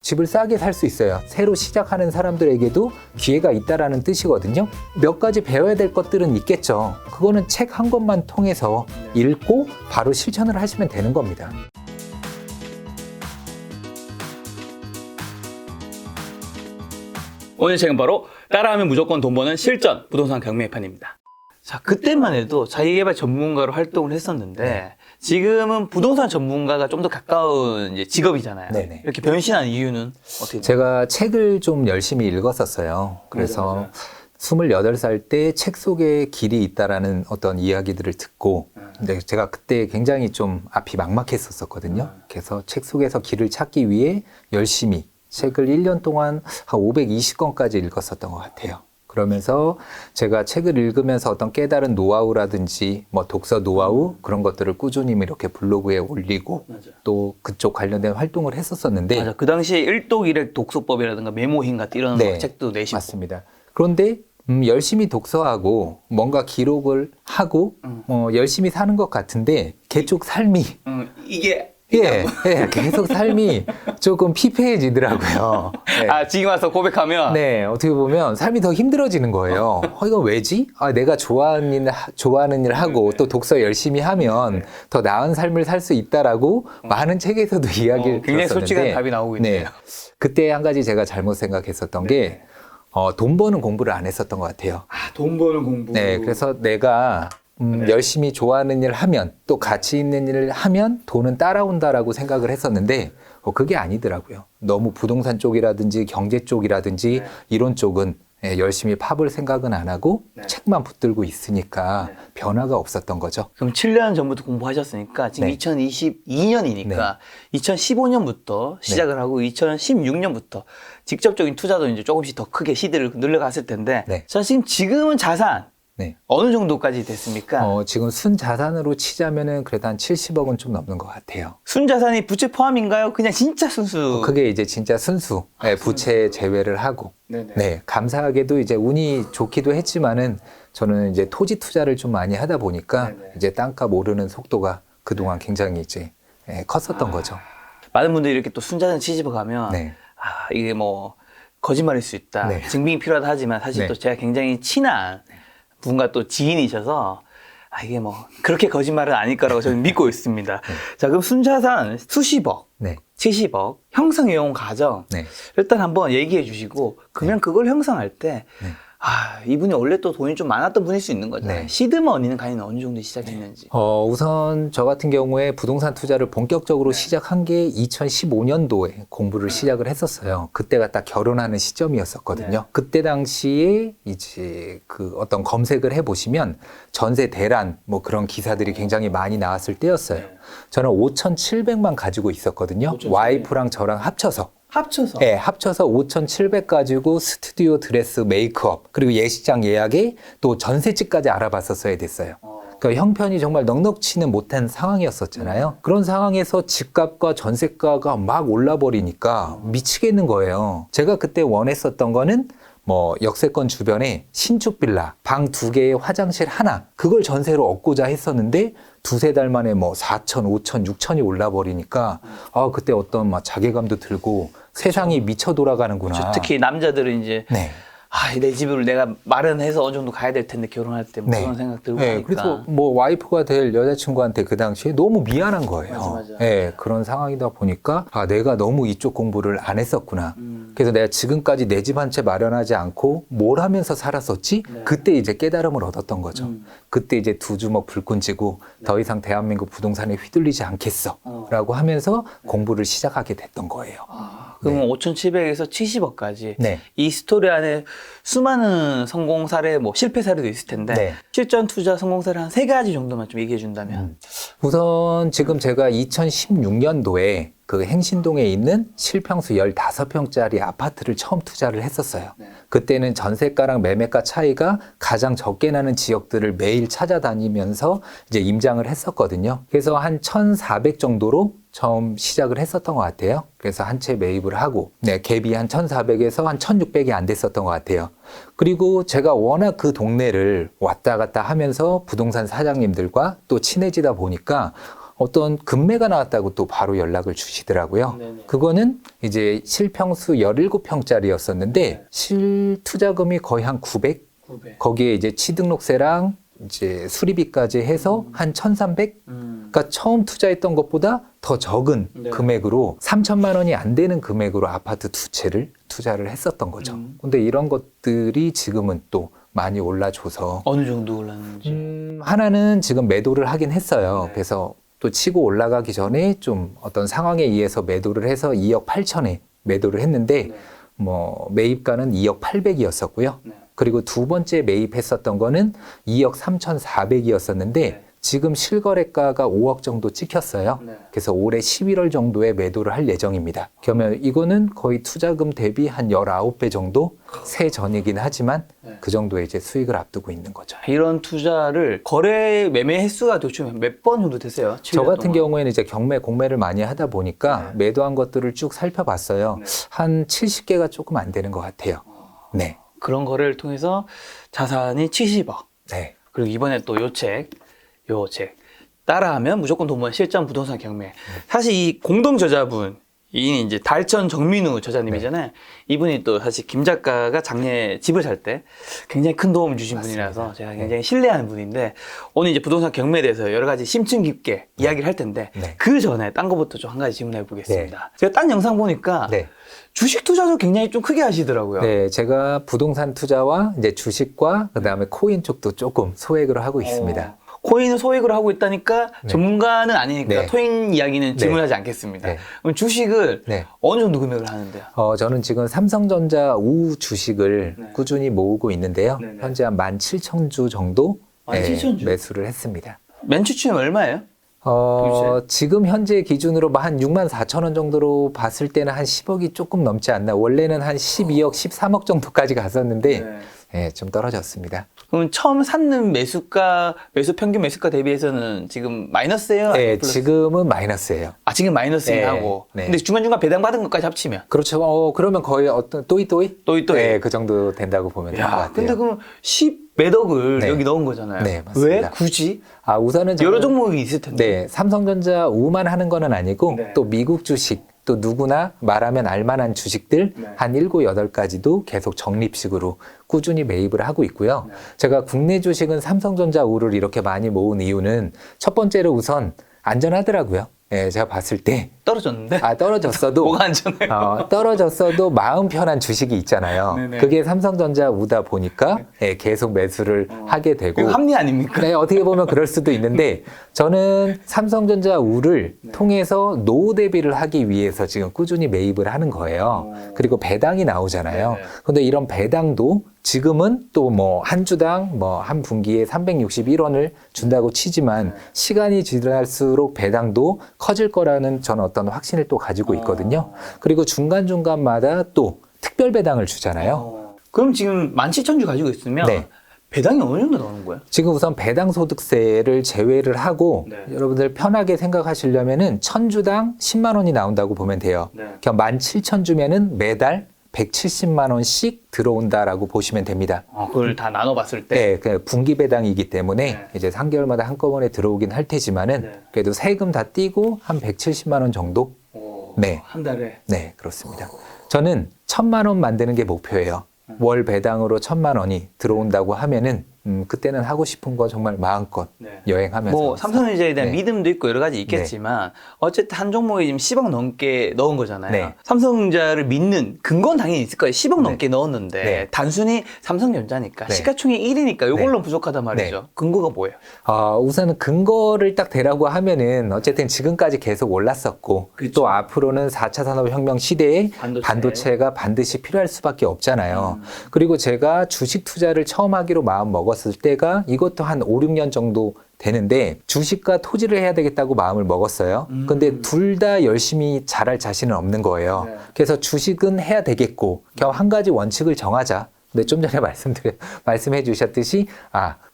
집을 싸게 살 수 있어요. 새로 시작하는 사람들에게도 기회가 있다라는 뜻이거든요. 몇 가지 배워야 될 것들은 있겠죠. 그거는 책 한 권만 통해서 읽고 바로 실천을 하시면 되는 겁니다. 오늘 책은 바로 따라하면 무조건 돈 버는 실전 부동산 경매판입니다. 자, 그때만 해도 자기개발 전문가로 활동을 했었는데 지금은 부동산 전문가가 좀 더 가까운 이제 직업이잖아요. 네네. 이렇게 변신한 이유는 어떻게 돼요? 제가 책을 좀 열심히 읽었었어요. 그래서 맞아요. 28살 때 책 속에 길이 있다라는 어떤 이야기들을 듣고 근데 제가 그때 굉장히 좀 앞이 막막했었거든요. 그래서 책 속에서 길을 찾기 위해 열심히 책을 1년 동안 한 520권까지 읽었었던 것 같아요. 그러면서 제가 책을 읽으면서 어떤 깨달은 노하우라든지 뭐 독서 노하우 그런 것들을 꾸준히 이렇게 블로그에 올리고 맞아. 또 그쪽 관련된 활동을 했었었는데 맞아. 그 당시에 일독일획 독서법이라든가 메모힘 같은 이런 네, 막 책도 내시고. 맞습니다. 그런데 열심히 독서하고 뭔가 기록을 하고 열심히 사는 것 같은데 계속 삶이 이게 예, 계속 삶이 조금 피폐해지더라고요. 네. 아, 지금 와서 고백하면 네, 어떻게 보면 삶이 더 힘들어지는 거예요. 이거 왜지? 내가 좋아하는 일 하고 또 독서 열심히 하면 더 나은 삶을 살 수 있다라고 많은 책에서도 이야기를 굉장히 들었었는데 솔직한 답이 나오고 있네요. 그때 한 가지 제가 잘못 생각했었던 게 돈 버는 공부를 안 했었던 것 같아요. 아, 돈 버는 공부. 네, 그래서 내가 열심히 좋아하는 일을 하면 또 가치 있는 일을 하면 돈은 따라온다라고 생각을 했었는데 그게 아니더라고요. 너무 부동산 쪽이라든지 경제 쪽이라든지 이런 쪽은 열심히 파볼 생각은 안 하고 책만 붙들고 있으니까 변화가 없었던 거죠. 그럼 7년 전부터 공부하셨으니까 지금 네. 2022년이니까 2015년부터 시작을 하고 2016년부터 직접적인 투자도 이제 조금씩 더 크게 시드를 늘려갔을 텐데 네. 자, 지금은 자산 네. 어느 정도까지 됐습니까? 지금 순자산으로 치자면은 그래도 한 70억은 좀 넘는 것 같아요. 순자산이 부채 포함인가요? 그냥 진짜 순수. 그게 이제 진짜 순수, 부채 제외를 하고. 네네. 네, 감사하게도 이제 운이 좋기도 했지만은 저는 이제 토지 투자를 좀 많이 하다 보니까 이제 땅값 오르는 속도가 그동안 굉장히 이제 컸었던 거죠. 많은 분들이 이렇게 또 순자산 치집어 가면 네. 이게 뭐 거짓말일 수 있다. 네. 증빙이 필요하다 하지만 사실 네. 또 제가 굉장히 친한 분과 또 지인이셔서 이게 뭐 그렇게 거짓말은 아닐 거라고 저는 믿고 있습니다. 자, 그럼 순자산 수십억, 네. 70억 형성해온 과정 네. 일단 한번 얘기해 주시고 그러면 그걸 형성할 때 이분이 원래 또 돈이 좀 많았던 분일 수 있는 거잖아요. 네. 시드머니는 과연 어느 정도 시작했는지. 우선 저 같은 경우에 부동산 투자를 본격적으로 시작한 게 2015년도에 공부를 시작을 했었어요. 그때가 딱 결혼하는 시점이었었거든요. 그때 당시에 이제 그 어떤 검색을 해보시면 전세 대란 뭐 그런 기사들이 굉장히 많이 나왔을 때였어요. 저는 5,700만 가지고 있었거든요. 5,700. 와이프랑 저랑 합쳐서. 합쳐서. 네, 합쳐서 5,700 가지고 스튜디오 드레스 메이크업 그리고 예식장 예약에 또 전셋집까지 알아봤었어야 됐어요. 그러니까 형편이 정말 넉넉치는 못한 상황이었었잖아요. 그런 상황에서 집값과 전세가가 막 올라버리니까 미치겠는 거예요. 제가 그때 원했었던 거는 뭐 역세권 주변에 신축 빌라, 방 2개에 화장실 하나 그걸 전세로 얻고자 했었는데 두세 달 만에 뭐 4천, 5천, 6천이 올라버리니까 그때 어떤 막 자괴감도 들고 세상이 미쳐 돌아가는구나. 특히 남자들은 이제 네. 내 집을 내가 마련해서 어느 정도 가야 될 텐데 결혼할 때 뭐 네. 그런 생각 들고 네, 하니까. 그래서 뭐 와이프가 될 여자친구한테 그 당시에 너무 미안한 거예요. 맞아. 네, 그런 상황이다 보니까 내가 너무 이쪽 공부를 안 했었구나. 그래서 내가 지금까지 내 집 한 채 마련하지 않고 뭘 하면서 살았었지? 그때 이제 깨달음을 얻었던 거죠. 그때 이제 두 주먹 불끈 쥐고 더 이상 대한민국 부동산에 휘둘리지 않겠어 라고 하면서 공부를 시작하게 됐던 거예요. 그러면 5,700에서 70억까지 네. 이 스토리 안에 수많은 성공 사례, 뭐 실패 사례도 있을 텐데 네. 실전 투자 성공 사례 한 3가지 정도만 좀 얘기해 준다면. 우선 지금 제가 2016년도에 그 행신동에 있는 실평수 15평짜리 아파트를 처음 투자를 했었어요. 그때는 전세가랑 매매가 차이가 가장 적게 나는 지역들을 매일 찾아다니면서 이제 임장을 했었거든요. 그래서 한 1,400 정도로 처음 시작을 했었던 것 같아요. 그래서 한 채 매입을 하고 갭이 한 1,400에서 한 1,600이 안 됐었던 것 같아요. 그리고 제가 워낙 그 동네를 왔다 갔다 하면서 부동산 사장님들과 또 친해지다 보니까 어떤 금매가 나왔다고 또 바로 연락을 주시더라고요. 네네. 그거는 이제 실평수 17평짜리였었는데 실투자금이 거의 한 900? 900. 거기에 이제 취등록세랑 이제 수리비까지 해서 한 1,300? 그러니까 처음 투자했던 것보다 더 적은 네. 금액으로 3천만 원이 안 되는 금액으로 아파트 두 채를 투자를 했었던 거죠. 근데 이런 것들이 지금은 또 많이 올라줘서 어느 정도 올랐는지. 하나는 지금 매도를 하긴 했어요. 네. 그래서 또 치고 올라가기 전에 좀 어떤 상황에 의해서 매도를 해서 2억 8천에 매도를 했는데 네. 뭐 매입가는 2억 800이었었고요. 네. 그리고 두 번째 매입했었던 거는 2억 3,400이었었는데 네. 지금 실거래가가 5억 정도 찍혔어요. 네. 그래서 올해 11월 정도에 매도를 할 예정입니다. 그러면 이거는 거의 투자금 대비 한 19배 정도 새 전이긴 하지만 네. 그 정도의 이제 수익을 앞두고 있는 거죠. 이런 투자를 거래 매매 횟수가 대충 몇 번 정도 되세요? 저 7년 같은 동안? 경우에는 이제 경매, 공매를 많이 하다 보니까 네. 매도한 것들을 쭉 살펴봤어요. 네. 한 70개가 조금 안 되는 것 같아요. 네. 그런 거래를 통해서 자산이 70억. 네. 그리고 이번에 또 요 책 따라하면 무조건 돈 버는 실전 부동산 경매. 사실 이 공동 저자분 이 이제 달천 정민우 저자님이잖아요. 이분이 또 사실 김 작가가 작년에 집을 살 때 굉장히 큰 도움을 주신 맞습니다. 분이라서 제가 굉장히 신뢰하는 분인데 오늘 이제 부동산 경매에 대해서 여러 가지 심층 깊게 이야기를 할 텐데 네. 그 전에 딴 거부터 좀 한 가지 질문해 보겠습니다. 제가 딴 영상 보니까 네. 주식 투자도 굉장히 좀 크게 하시더라고요. 네, 제가 부동산 투자와 이제 주식과 그다음에 코인 쪽도 조금 소액으로 하고 있습니다. 코인은 소액으로 하고 있다니까 네. 전문가는 아니니까 네. 토인 이야기는 네. 질문하지 않겠습니다. 네. 그럼 주식을 네. 어느 정도 금액을 하는데요? 저는 지금 삼성전자 우 주식을 네. 꾸준히 모으고 있는데요. 네네. 현재 한 17,000주 정도 17,000 주? 매수를 했습니다. 맨추추는 얼마예요? 지금 현재 기준으로 한 64,000원 정도로 봤을 때는 한 10억이 조금 넘지 않나. 원래는 한 12억, 13억 정도까지 갔었는데 좀 떨어졌습니다. 그럼 처음 샀는 매수가, 평균 매수가 대비해서는 지금 마이너스예요? 네, 아니면 플러스? 지금은 마이너스예요. 아, 지금 마이너스긴 네, 하고. 네. 근데 중간중간 배당 받은 것까지 합치면. 그렇죠. 그러면 거의 어떤 또이또이? 또이또이. 네, 그 정도 된다고 보면 될 것 야, 같아요. 근데 그럼 10매덕을 네. 여기 넣은 거잖아요. 네, 맞습니다. 왜 굳이? 우선은 여러 저는 종목이 있을 텐데. 네, 삼성전자 우만 하는 거는 아니고 네. 또 미국 주식 또 누구나 말하면 알만한 주식들 네. 한 7, 8가지도 계속 적립식으로 꾸준히 매입을 하고 있고요. 네. 제가 국내 주식은 삼성전자 우를 이렇게 많이 모은 이유는 첫 번째로 우선 안전하더라고요. 예, 제가 봤을 때 떨어졌는데? 떨어졌어도 뭐가 안전해요? 떨어졌어도 마음 편한 주식이 있잖아요. 네네. 그게 삼성전자 우다 보니까 계속 매수를 하게 되고 이거 합리 아닙니까? 네, 어떻게 보면 그럴 수도 있는데 저는 삼성전자 우를 통해서 노후 대비를 하기 위해서 지금 꾸준히 매입을 하는 거예요. 그리고 배당이 나오잖아요. 네네. 근데 이런 배당도 지금은 또 뭐 한 주당 뭐 한 분기에 361원을 준다고 치지만 시간이 지날수록 배당도 커질 거라는 저는 어떤 확신을 또 가지고 있거든요. 그리고 중간중간마다 또 특별 배당을 주잖아요. 그럼 지금 17,000주 가지고 있으면 네. 배당이 어느 정도 나오는 거예요? 지금 우선 배당소득세를 제외를 하고 네. 여러분들 편하게 생각하시려면은 1000주당 10만 원이 나온다고 보면 돼요. 네. 그럼 17,000주면은 매달 170만 원씩 들어온다라고 보시면 됩니다. 그걸 다 나눠봤을 때? 네, 그 분기 배당이기 때문에 네. 이제 3개월마다 한꺼번에 들어오긴 할 테지만은 네. 그래도 세금 다 떼고 한 170만 원 정도? 네. 한 달에? 네, 그렇습니다. 저는 1,000만 원 만드는 게 목표예요. 월 배당으로 1,000만 원이 들어온다고 하면은 그때는 하고 싶은 거 정말 마음껏 네. 여행하면서 뭐 삼성전자에 대한 네. 믿음도 있고 여러 가지 있겠지만 어쨌든 한 종목에 지금 10억 넘게 넣은 거잖아요. 네. 삼성전자를 믿는 근거는 당연히 있을 거예요. 10억 네. 넘게 넣었는데 네. 단순히 삼성전자니까 네. 시가총액 1위니까 요걸로 네. 부족하단 말이죠. 네. 근거가 뭐예요? 우선은 근거를 딱 대라고 하면은 어쨌든 지금까지 계속 올랐었고 그렇죠. 또 앞으로는 4차 산업혁명 시대에 반도체. 반도체가 반드시 필요할 수밖에 없잖아요. 그리고 제가 주식 투자를 처음 하기로 마음 먹었을 때가 이것도 한 5, 6년 정도 되는데 주식과 토지를 해야 되겠다고 마음을 먹었어요. 근데 둘 다 열심히 잘할 자신은 없는 거예요. 네. 그래서 주식은 해야 되겠고 그냥 한 가지 원칙을 정하자. 근데 좀 전에 말씀해 주셨듯이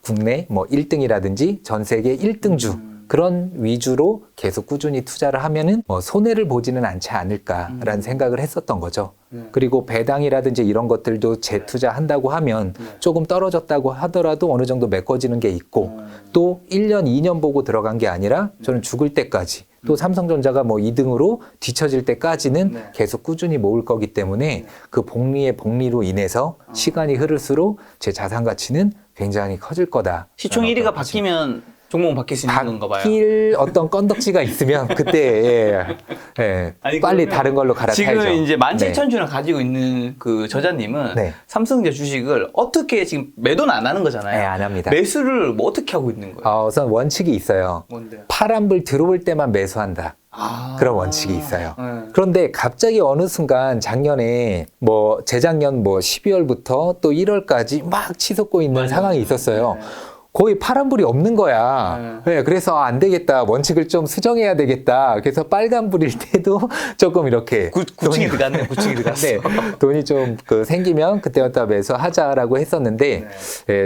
국내 뭐 1등이라든지 전 세계 1등주 그런 위주로 계속 꾸준히 투자를 하면은 뭐 손해를 보지는 않지 않을까라는 생각을 했었던 거죠. 그리고 배당이라든지 이런 것들도 재투자한다고 하면 조금 떨어졌다고 하더라도 어느 정도 메꿔지는 게 있고 또 1년, 2년 보고 들어간 게 아니라 저는 죽을 때까지 또 삼성전자가 뭐 2등으로 뒤처질 때까지는 계속 꾸준히 모을 거기 때문에 그 복리의 복리로 인해서 시간이 흐를수록 제 자산 가치는 굉장히 커질 거다. 시총 1위가 바뀌면 종목은 바뀔 수 있는 건가 봐요. 바뀔 어떤 건덕지가 있으면 그때 아니, 빨리 그러면 다른 걸로 갈아타야죠. 지금 이제 17,000주를 가지고 있는 그 저자님은 네. 삼성전자 주식을 어떻게 지금 매도는 안 하는 거잖아요. 네, 안 합니다. 매수를 뭐 어떻게 하고 있는 거예요? 우선 원칙이 있어요. 뭔데요? 파란불 들어올 때만 매수한다. 그런 원칙이 있어요. 그런데 갑자기 어느 순간 작년에 뭐 재작년 뭐 12월부터 또 1월까지 막 치솟고 있는 상황이 있었어요. 거의 파란불이 없는 거야. 네, 그래서 안 되겠다. 원칙을 좀 수정해야 되겠다. 그래서 빨간불일 때도 조금 이렇게 구층이 들어갔네. 구층이 들어갔어. 네, 돈이 좀 생기면 그때부터 매수하자라고 했었는데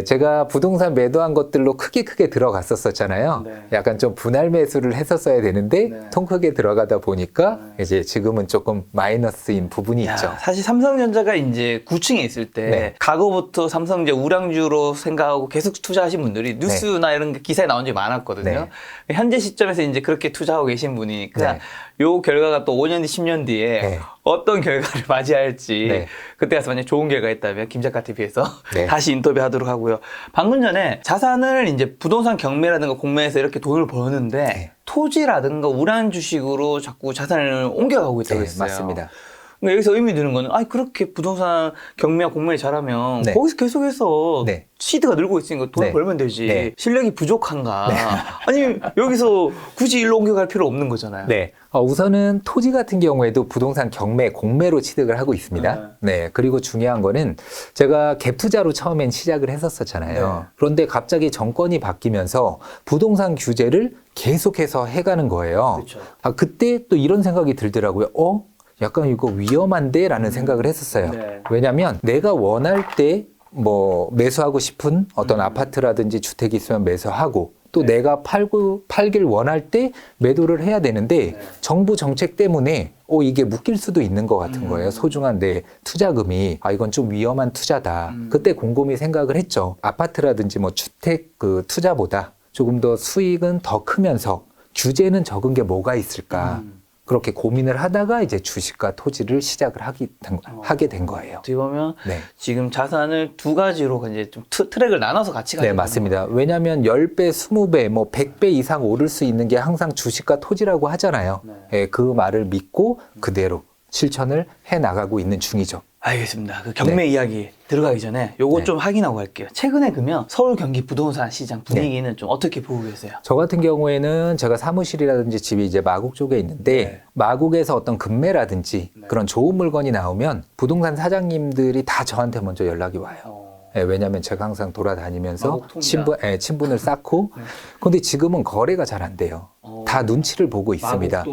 제가 부동산 매도한 것들로 크게 들어갔었잖아요. 약간 좀 분할 매수를 했었어야 되는데 통 크게 들어가다 보니까 이제 지금은 조금 마이너스인 부분이 있죠. 사실 삼성전자가 이제 9층에 있을 때 과거부터 삼성전자 우량주로 생각하고 계속 투자하신 분들이 뉴스나 이런 기사에 나온 적이 많았거든요. 현재 시점에서 이제 그렇게 투자하고 계신 분이니까 요 결과가 또 5년 뒤, 10년 뒤에 어떤 결과를 맞이할지 그때 가서 만약 좋은 결과가 있다면 김작가 TV에서 다시 인터뷰하도록 하고요. 방금 전에 자산을 이제 부동산 경매라든가 공매에서 이렇게 돈을 버는데 토지라든가 우량 주식으로 자꾸 자산을 옮겨가고 있다고 했어요. 맞습니다. 그러니까 여기서 의미 드는 거는 그렇게 부동산 경매와 공매를 잘하면 거기서 계속해서 시드가 늘고 있으니까 돈을 벌면 되지. 실력이 부족한가? 아니 여기서 굳이 일로 옮겨갈 필요 없는 거잖아요. 우선은 토지 같은 경우에도 부동산 경매, 공매로 취득을 하고 있습니다. 그리고 중요한 거는 제가 갭 투자로 처음엔 시작을 했었잖아요. 그런데 갑자기 정권이 바뀌면서 부동산 규제를 계속해서 해가는 거예요. 그때 또 이런 생각이 들더라고요. 약간 이거 위험한데? 라는 생각을 했었어요. 왜냐면 내가 원할 때 뭐 매수하고 싶은 어떤 아파트라든지 주택이 있으면 매수하고 또 내가 팔길 원할 때 매도를 해야 되는데 정부 정책 때문에 이게 묶일 수도 있는 것 같은 거예요. 소중한 내 투자금이 이건 좀 위험한 투자다. 그때 곰곰이 생각을 했죠. 아파트라든지 뭐 주택 그 투자보다 조금 더 수익은 더 크면서 규제는 적은 게 뭐가 있을까. 그렇게 고민을 하다가 이제 주식과 토지를 시작을 하게 된 거예요. 어떻게 보면 지금 자산을 두 가지로 이제 좀 트랙을 나눠서 같이 가는 거예요. 맞습니다. 왜냐하면 10배, 20배, 뭐 100배 이상 오를 수 있는 게 항상 주식과 토지라고 하잖아요. 그 말을 믿고 그대로 실천을 해 나가고 있는 중이죠. 알겠습니다. 그 경매 이야기 들어가기 전에 요거 좀 확인하고 갈게요. 최근에 그러면 서울 경기 부동산 시장 분위기는 좀 어떻게 보고 계세요? 저 같은 경우에는 제가 사무실이라든지 집이 이제 마곡 쪽에 있는데 마곡에서 어떤 급매라든지 그런 좋은 물건이 나오면 부동산 사장님들이 다 저한테 먼저 연락이 와요. 왜냐하면 제가 항상 돌아다니면서 친분을 쌓고 근데 지금은 거래가 잘 안 돼요. 다 눈치를 보고 있습니다.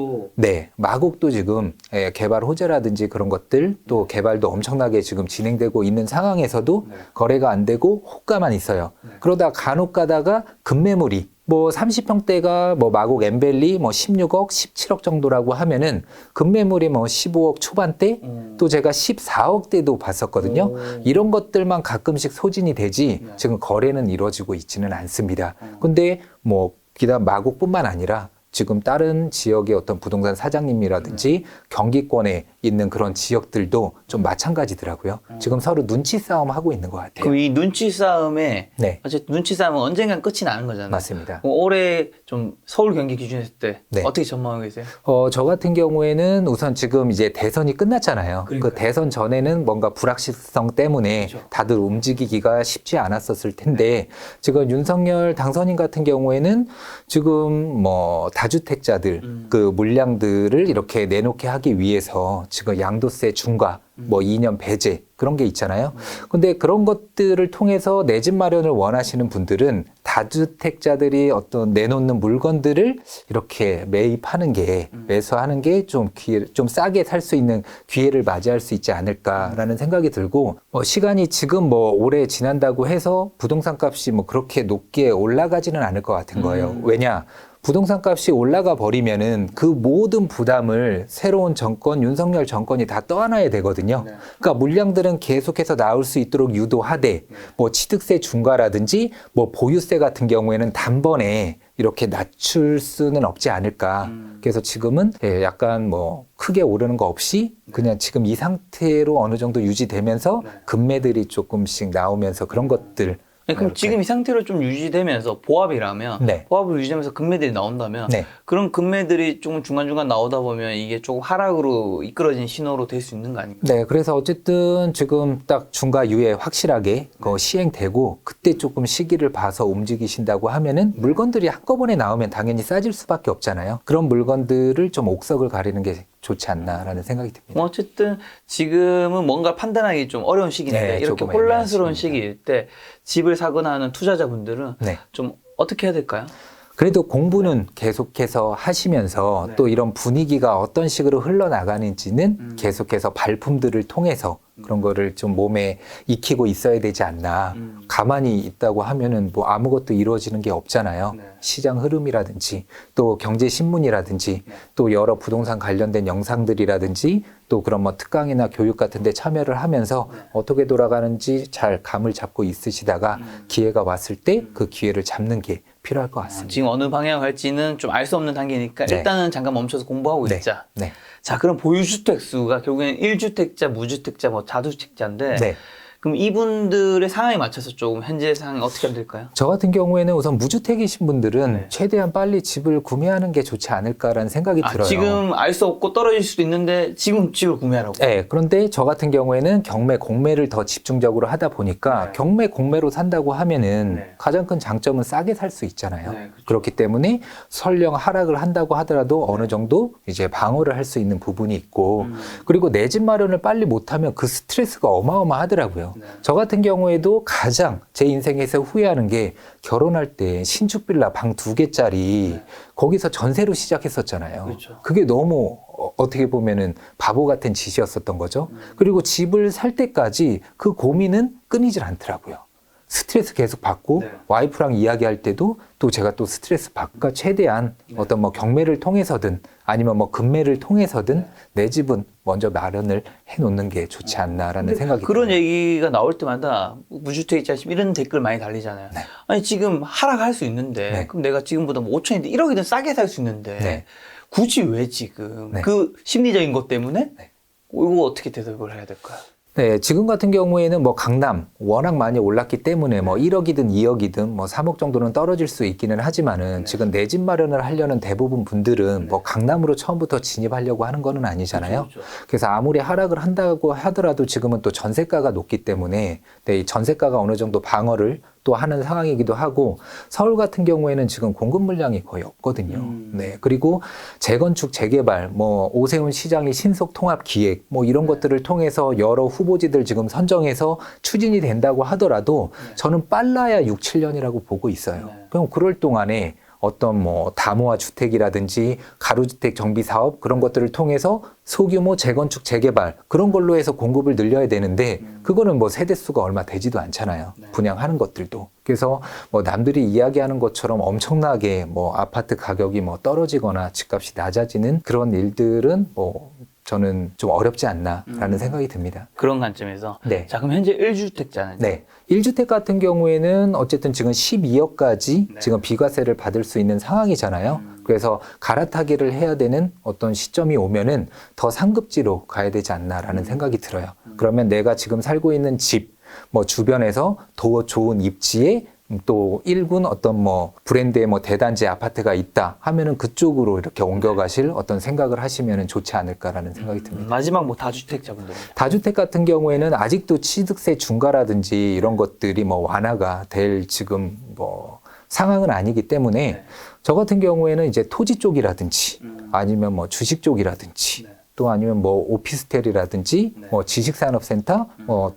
마곡도 지금 개발 호재라든지 그런 것들 또 개발도 엄청나게 지금 진행되고 있는 상황에서도 거래가 안 되고 호가만 있어요. 그러다 간혹 가다가 급매물이 뭐 30평대가 뭐 마곡 엠벨리 뭐 16억, 17억 정도라고 하면은 급매물이 뭐 15억 초반대 또 제가 14억대도 봤었거든요. 이런 것들만 가끔씩 소진이 되지 지금 거래는 이루어지고 있지는 않습니다. 근데 뭐 기타 마곡뿐만 아니라 지금 다른 지역의 어떤 부동산 사장님이라든지 경기권에 있는 그런 지역들도 좀 마찬가지더라고요. 지금 서로 눈치 싸움 하고 있는 것 같아요. 그럼 이 눈치 싸움에 어쨌든 눈치 싸움은 언젠간 끝이 나는 거잖아요. 맞습니다. 올해 좀 서울 경기 기준으로 했을 때 어떻게 전망하고 계세요? 저 같은 경우에는 우선 지금 이제 대선이 끝났잖아요. 그 대선 전에는 뭔가 불확실성 때문에 다들 움직이기가 쉽지 않았었을 텐데 지금 윤석열 당선인 같은 경우에는 지금 뭐 다주택자들 그 물량들을 이렇게 내놓게 하기 위해서 지금 양도세 중과 뭐 2년 배제 그런 게 있잖아요. 근데 그런 것들을 통해서 내 집 마련을 원하시는 분들은 다주택자들이 어떤 내놓는 물건들을 이렇게 매입하는 게 매수하는 게 좀 좀 싸게 살 수 있는 기회를 맞이할 수 있지 않을까라는 생각이 들고 시간이 지금 뭐 오래 지난다고 해서 부동산 값이 뭐 그렇게 높게 올라가지는 않을 것 같은 거예요. 왜냐? 부동산 값이 올라가 버리면은 그 모든 부담을 새로운 정권, 윤석열 정권이 다 떠안아야 되거든요. 네. 그러니까 물량들은 계속해서 나올 수 있도록 유도하되 뭐 취득세 중과라든지 뭐 보유세 같은 경우에는 단번에 이렇게 낮출 수는 없지 않을까. 그래서 지금은 약간 뭐 크게 오르는 거 없이 그냥 지금 이 상태로 어느 정도 유지되면서 금매들이 조금씩 나오면서 그런 것들. 네, 그럼 이렇게. 지금 이 상태로 좀 유지되면서 보합이라면 네. 보합으로 유지되면서 금매들이 나온다면 네. 그런 금매들이 조금 중간중간 나오다 보면 이게 조금 하락으로 이끌어진 신호로 될 수 있는 거 아닌가요? 네, 그래서 어쨌든 지금 딱 중과 유예 확실하게 시행되고 그때 조금 시기를 봐서 움직이신다고 하면은 물건들이 한꺼번에 나오면 당연히 싸질 수밖에 없잖아요. 그런 물건들을 좀 옥석을 가리는 게 좋지 않나라는 생각이 듭니다. 뭐 어쨌든 지금은 뭔가 판단하기 좀 어려운 시기인데 네, 이렇게 조금 혼란스러운 애매하십니다. 시기일 때 집을 사거나 하는 투자자분들은 네. 좀 어떻게 해야 될까요? 그래도 공부는 계속해서 하시면서 또 이런 분위기가 어떤 식으로 흘러나가는지는 계속해서 발품들을 통해서 그런 거를 좀 몸에 익히고 있어야 되지 않나. 가만히 있다고 하면은 뭐 아무것도 이루어지는 게 없잖아요. 네. 시장 흐름이라든지 또 경제신문이라든지 또 여러 부동산 관련된 영상들이라든지 또 그런 뭐 특강이나 교육 같은 데 참여를 하면서 어떻게 돌아가는지 잘 감을 잡고 있으시다가 기회가 왔을 때 그 기회를 잡는 게 필요할 것 같습니다. 지금 어느 방향 갈지는 좀 알 수 없는 단계니까 네. 일단은 잠깐 멈춰서 공부하고 네. 있자. 네. 자, 그럼 보유주택 수가 결국에는 1주택자, 무주택자, 뭐 다주택자인데 네. 그럼 이분들의 상황에 맞춰서 조금 현재 상황이 어떻게 하면 될까요? 저 같은 경우에는 우선 무주택이신 분들은 네. 최대한 빨리 집을 구매하는 게 좋지 않을까라는 생각이 들어요. 지금 알 수 없고 떨어질 수도 있는데 지금 집을 구매하라고. 네, 그런데 저 같은 경우에는 경매, 공매를 더 집중적으로 하다 보니까 네. 경매, 공매로 산다고 하면은 네. 가장 큰 장점은 싸게 살 수 있잖아요. 네, 그렇죠. 그렇기 때문에 설령 하락을 한다고 하더라도 어느 정도 이제 방어를 할 수 있는 부분이 있고 그리고 내 집 마련을 빨리 못하면 그 스트레스가 어마어마하더라고요. 네. 저 같은 경우에도 가장 제 인생에서 후회하는 게 결혼할 때 신축 빌라 방 2개짜리 거기서 전세로 시작했었잖아요. 그렇죠. 그게 너무 어떻게 보면은 바보 같은 짓이었었던 거죠. 그리고 집을 살 때까지 그 고민은 끊이질 않더라고요. 스트레스 계속 받고 네. 와이프랑 이야기할 때도 또 제가 또 스트레스 받고 최대한 어떤 뭐 경매를 통해서든 아니면 뭐 금매를 통해서든 내 집은 먼저 마련을 해놓는 게 좋지 않나라는 생각이 그런 들어요. 얘기가 나올 때마다 무주택자 이런 댓글 많이 달리잖아요. 네. 아니 지금 하락할 수 있는데 네. 그럼 내가 지금보다 뭐 5천이든 1억이든 싸게 살 수 있는데 네. 굳이 왜 지금 네. 그 심리적인 것 때문에 네. 이거 어떻게 대답을 해야 될까요? 네, 지금 같은 경우에는 뭐 강남 워낙 많이 올랐기 때문에 뭐 1억이든 2억이든 뭐 3억 정도는 떨어질 수 있기는 하지만은 지금 내 집 마련을 하려는 대부분 분들은 뭐 강남으로 처음부터 진입하려고 하는 거는 아니잖아요. 그렇죠. 그래서 아무리 하락을 한다고 하더라도 지금은 또 전세가가 높기 때문에 네, 이 전세가가 어느 정도 방어를 또 하는 상황이기도 하고 서울 같은 경우에는 지금 공급 물량이 거의 없거든요. 네. 그리고 재건축, 재개발, 뭐 오세훈 시장의 신속 통합 기획 뭐 이런 것들을 통해서 여러 후보지들 지금 선정해서 추진이 된다고 하더라도 저는 빨라야 6, 7년이라고 보고 있어요. 그럼 그럴 동안에 어떤 뭐 다모아 주택이라든지 가로주택 정비 사업 그런 것들을 통해서 소규모 재건축 재개발 그런 걸로 해서 공급을 늘려야 되는데 그거는 뭐 세대수가 얼마 되지도 않잖아요. 분양하는 것들도. 그래서 뭐 남들이 이야기하는 것처럼 엄청나게 뭐 아파트 가격이 뭐 떨어지거나 집값이 낮아지는 그런 일들은 뭐 저는 좀 어렵지 않나라는 생각이 듭니다. 그런 관점에서 네. 자 그럼 현재 1주택자는 네. 1주택 같은 경우에는 어쨌든 지금 12억까지 지금 비과세를 받을 수 있는 상황이잖아요. 그래서 갈아타기를 해야 되는 어떤 시점이 오면은 더 상급지로 가야 되지 않나라는 생각이 들어요. 그러면 내가 지금 살고 있는 집, 뭐 주변에서 더 좋은 입지에 또 1군 어떤 뭐 브랜드의 뭐 대단지 아파트가 있다 하면은 그쪽으로 이렇게 옮겨가실 어떤 생각을 하시면은 좋지 않을까라는 생각이 듭니다. 마지막 뭐 다주택자분들 다주택 같은 경우에는 아직도 취득세 중과라든지 이런 것들이 뭐 완화가 될 지금 뭐 상황은 아니기 때문에 저 같은 경우에는 이제 토지 쪽이라든지 아니면 뭐 주식 쪽이라든지 또 아니면 뭐 오피스텔이라든지 뭐 지식산업센터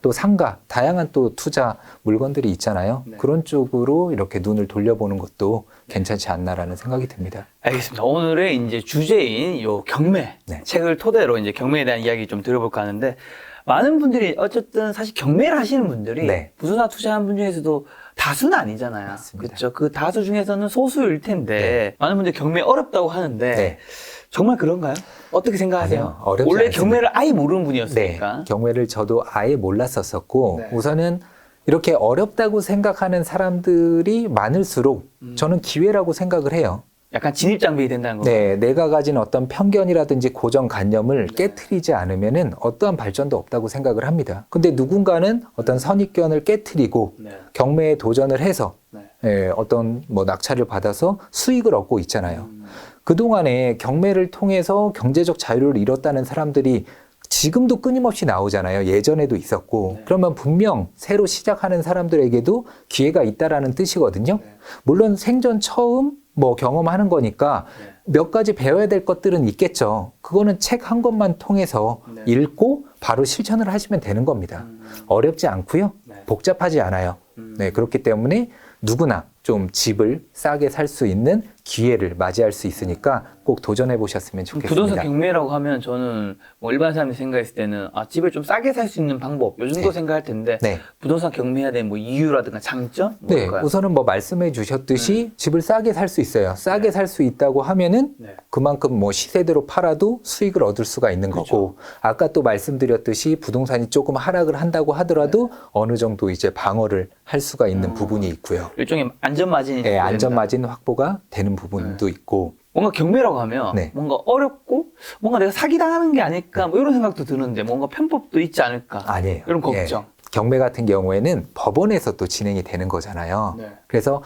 또 상가 다양한 또 투자 물건들이 있잖아요. 그런 쪽으로 이렇게 눈을 돌려보는 것도 괜찮지 않나라는 생각이 듭니다. 알겠습니다. 오늘의 이제 주제인 요 경매 네. 책을 토대로 이제 경매에 대한 이야기 좀 들어볼까 하는데 많은 분들이 어쨌든 사실 경매를 하시는 분들이 네. 부동산 투자하는 분 중에서도 다수는 아니잖아요. 맞습니다. 그렇죠. 그 다수 중에서는 소수일 텐데 많은 분들이 경매 어렵다고 하는데 네. 정말 그런가요? 어떻게 생각하세요? 아니요, 어렵지 원래 않습니다. 경매를 아예 모르는 네, 분이었으니까. 경매를 저도 아예 몰랐었었고 네. 우선은 이렇게 어렵다고 생각하는 사람들이 많을수록 저는 기회라고 생각을 해요. 약간 진입장벽이 된다는 거죠. 네, 내가 가진 어떤 편견이라든지 고정관념을 깨트리지 않으면은 어떠한 발전도 없다고 생각을 합니다. 근데 누군가는 어떤 선입견을 깨트리고 네. 경매에 도전을 해서 네. 어떤 뭐 낙찰을 받아서 수익을 얻고 있잖아요. 그동안에 경매를 통해서 경제적 자유를 잃었다는 사람들이 지금도 끊임없이 나오잖아요. 예전에도 있었고. 네. 그러면 분명 새로 시작하는 사람들에게도 기회가 있다라는 뜻이거든요. 네. 물론 생전 처음 뭐 경험하는 거니까 네. 몇 가지 배워야 될 것들은 있겠죠. 그거는 책 한 권만 통해서 네. 읽고 바로 실천을 하시면 되는 겁니다. 어렵지 않고요. 네. 복잡하지 않아요. 네, 그렇기 때문에 누구나 좀 집을 싸게 살 수 있는 기회를 맞이할 수 있으니까 꼭 도전해 보셨으면 좋겠습니다. 부동산 경매라고 하면 저는 뭐 일반 사람이 생각했을 때는 집을 좀 싸게 살 수 있는 방법 요 정도 네. 생각할 텐데 네. 부동산 경매해야 되는 뭐 이유라든가 장점? 네, 뭘까요? 우선은 뭐 말씀해 주셨듯이 집을 싸게 살 수 있어요. 싸게 살 수 있다고 하면은 네. 그만큼 뭐 시세대로 팔아도 수익을 얻을 수가 있는 거고, 아까 또 말씀드렸듯이 부동산이 조금 하락을 한다고 하더라도 어느 정도 이제 방어를 할 수가 있는 부분이 있고요. 일종의 안전마진이 네, 된다. 안전마진 확보가 되는 부분도 있고, 뭔가 경매라고 하면 네. 뭔가 어렵고 뭔가 내가 사기당하는 게 아닐까 뭐 이런 생각도 드는데 뭔가 편법도 있지 않을까 아니에요. 이런 걱정. 예. 경매 같은 경우에는 법원에서 또 진행이 되는 거잖아요. 네. 그래서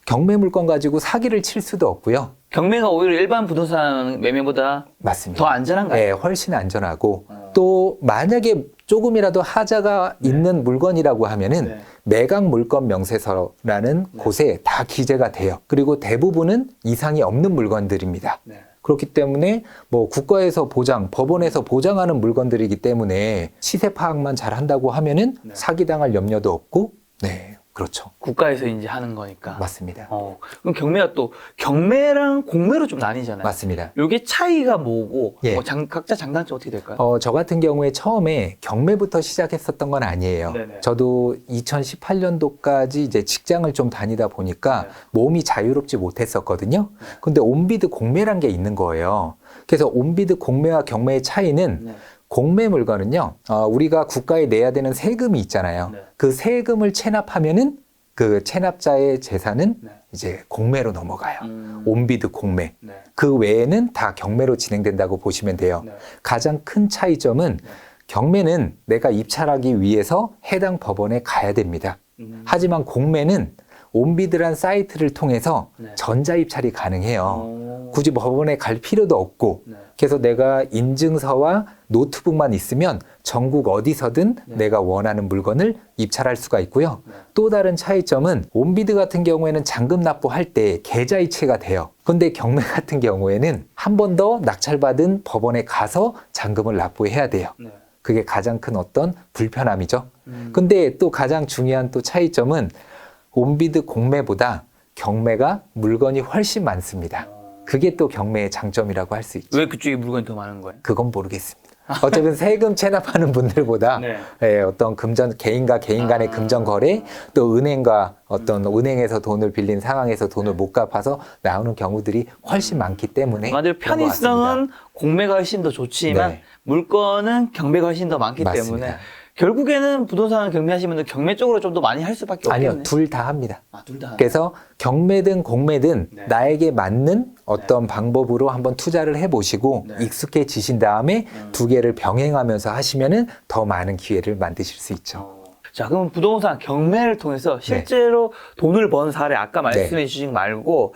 경매 물건 가지고 사기를 칠 수도 없고요. 경매가 오히려 일반 부동산 매매보다 맞습니다. 더 안전한가요? 네, 훨씬 안전하고 또 만약에 조금이라도 하자가 있는 물건이라고 하면은 네. 매각 물건 명세서라는 곳에 다 기재가 돼요. 그리고 대부분은 이상이 없는 물건들입니다. 네. 그렇기 때문에 뭐 국가에서 보장, 법원에서 보장하는 물건들이기 때문에 시세 파악만 잘 한다고 하면은 네. 사기당할 염려도 없고, 네, 그렇죠. 국가에서 이제 하는 거니까. 맞습니다. 그럼 경매가 또 경매랑 공매로 좀 나뉘잖아요. 맞습니다. 요게 차이가 뭐고 예. 뭐 각자 장단점 어떻게 될까요? 저 같은 경우에 처음에 경매부터 시작했었던 건 아니에요. 네네. 저도 2018년도까지 이제 직장을 좀 다니다 보니까 네. 몸이 자유롭지 못했었거든요. 근데 온비드 공매란 게 있는 거예요. 그래서 온비드 공매와 경매의 차이는 네. 공매 물건은요, 우리가 국가에 내야 되는 세금이 있잖아요. 네. 그 세금을 체납하면은 그 체납자의 재산은 네. 이제 공매로 넘어가요. 음. 온비드 공매. 네. 그 외에는 다 경매로 진행된다고 보시면 돼요. 네. 가장 큰 차이점은 경매는 내가 입찰하기 위해서 해당 법원에 가야 됩니다. 하지만 공매는 온비드란 사이트를 통해서 네. 전자입찰이 가능해요. 오. 굳이 법원에 갈 필요도 없고, 네. 그래서 내가 인증서와 노트북만 있으면 전국 어디서든 네. 내가 원하는 물건을 입찰할 수가 있고요. 네. 또 다른 차이점은 온비드 같은 경우에는 잔금 납부할 때 계좌이체가 돼요. 근데 경매 같은 경우에는 한 번 더 낙찰받은 법원에 가서 잔금을 납부해야 돼요. 네. 그게 가장 큰 어떤 불편함이죠. 근데 또 가장 중요한 또 차이점은 온비드 공매보다 경매가 물건이 훨씬 많습니다. 그게 또 경매의 장점이라고 할 수 있죠. 왜 그쪽에 물건이 더 많은 거예요? 그건 모르겠습니다. 어차피 세금 체납하는 분들보다 네. 어떤 금전, 개인과 개인 간의 금전 거래, 또 은행과 어떤 은행에서 돈을 빌린 상황에서 돈을 못 갚아서 나오는 경우들이 훨씬 많기 때문에 맞아요. 그런 것 같습니다. 편의성은 공매가 훨씬 더 좋지만 네. 물건은 경매가 훨씬 더 많기 맞습니다. 때문에 결국에는 부동산 경매하시는 분들 경매 쪽으로 좀 더 많이 할 수밖에 없겠네요. 아니요, 둘 다 합니다. 둘 다. 그래서 경매든 공매든 네. 나에게 맞는 어떤 방법으로 한번 투자를 해보시고 네. 익숙해지신 다음에 두 개를 병행하면서 하시면은 더 많은 기회를 만드실 수 있죠. 자, 그럼 부동산 경매를 통해서 실제로 돈을 번 사례 아까 말씀해 주신 거 말고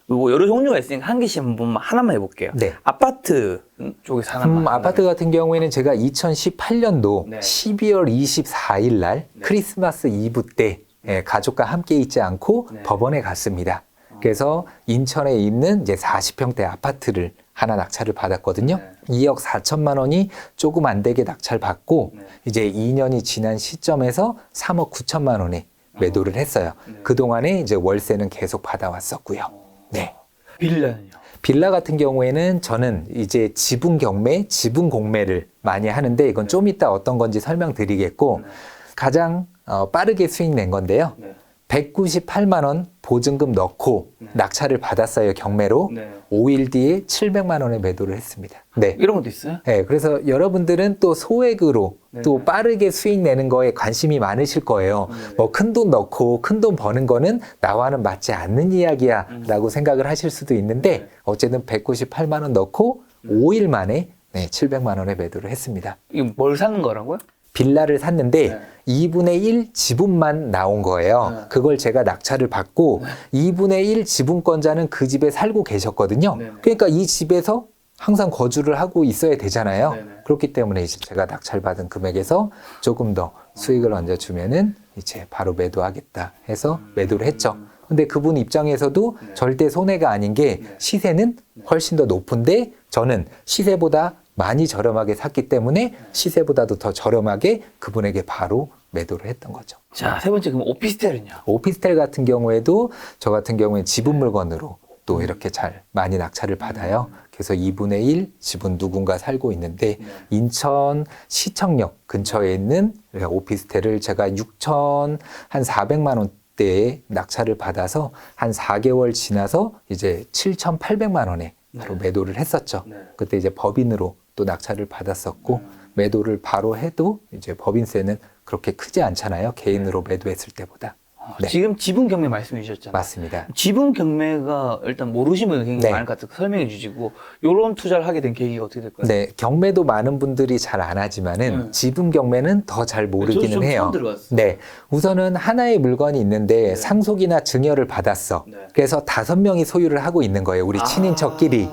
뭐 여러 종류가 있으니까 한 개씩 한번 하나만 해볼게요. 네. 아파트 쪽에서 하나만. 아파트 같은 경우에는 제가 2018년도 네. 12월 24일 날 크리스마스 이브 때 가족과 함께 있지 않고 네. 법원에 갔습니다. 그래서 인천에 있는 이제 40평대 아파트를 하나 낙찰을 받았거든요. 네. 2억 4천만 원이 조금 안 되게 낙찰 받고 네. 이제 2년이 지난 시점에서 3억 9천만 원에 매도를 했어요. 네. 그동안에 이제 월세는 계속 받아왔었고요. 네. 빌라는요? 빌라 같은 경우에는 저는 이제 지분 경매, 지분 공매를 많이 하는데 이건 좀 이따 어떤 건지 설명드리겠고 네. 가장 빠르게 수익 낸 건데요. 네. 198만 원 보증금 넣고 낙찰을 받았어요, 경매로. 5일 뒤에 700만 원에 매도를 했습니다. 네. 이런 것도 있어요? 네, 그래서 여러분들은 또 소액으로 또 빠르게 수익 내는 거에 관심이 많으실 거예요. 뭐 큰 돈 넣고 큰 돈 버는 거는 나와는 맞지 않는 이야기야 라고 생각을 하실 수도 있는데 어쨌든 198만 원 넣고 5일 만에 700만 원에 매도를 했습니다. 이거 뭘 사는 거라고요? 빌라를 샀는데 2분의 1 지분만 나온 거예요. 그걸 제가 낙찰을 받고 2분의 1 지분권자는 그 집에 살고 계셨거든요. 그러니까 이 집에서 항상 거주를 하고 있어야 되잖아요. 그렇기 때문에 이제 제가 낙찰받은 금액에서 조금 더 수익을 얹어주면은 이제 바로 매도하겠다 해서 매도를 했죠. 근데 그분 입장에서도 절대 손해가 아닌 게 시세는 훨씬 더 높은데 저는 시세보다 많이 저렴하게 샀기 때문에 시세보다도 더 저렴하게 그분에게 바로 매도를 했던 거죠. 자, 세 번째, 그럼 오피스텔은요? 오피스텔 같은 경우에도 저 같은 경우에 지분 물건으로 또 이렇게 잘 많이 낙찰을 받아요. 그래서 2분의 1 지분 누군가 살고 있는데 인천 시청역 근처에 있는 오피스텔을 제가 6,400만 원대에 낙찰을 받아서 한 4개월 지나서 이제 7,800만 원에 바로 매도를 했었죠. 그때 이제 법인으로 또 낙찰을 받았었고 매도를 바로 해도 이제 법인세는 그렇게 크지 않잖아요. 개인으로 매도했을 때보다. 네. 지금 지분 경매 말씀해 주셨잖아요. 맞습니다. 지분 경매가 일단 모르시는 분이 굉장히 네. 많을 것 같아요. 설명해 주시고 이런 투자를 하게 된 계기가 어떻게 될까요? 네, 경매도 많은 분들이 잘 안 하지만은 지분 경매는 더 잘 모르기는 저도 좀 해요. 처음 들어봤어요. 네, 우선은 하나의 물건이 있는데 상속이나 증여를 받았어. 그래서 5명이 소유를 하고 있는 거예요. 우리 친인척끼리.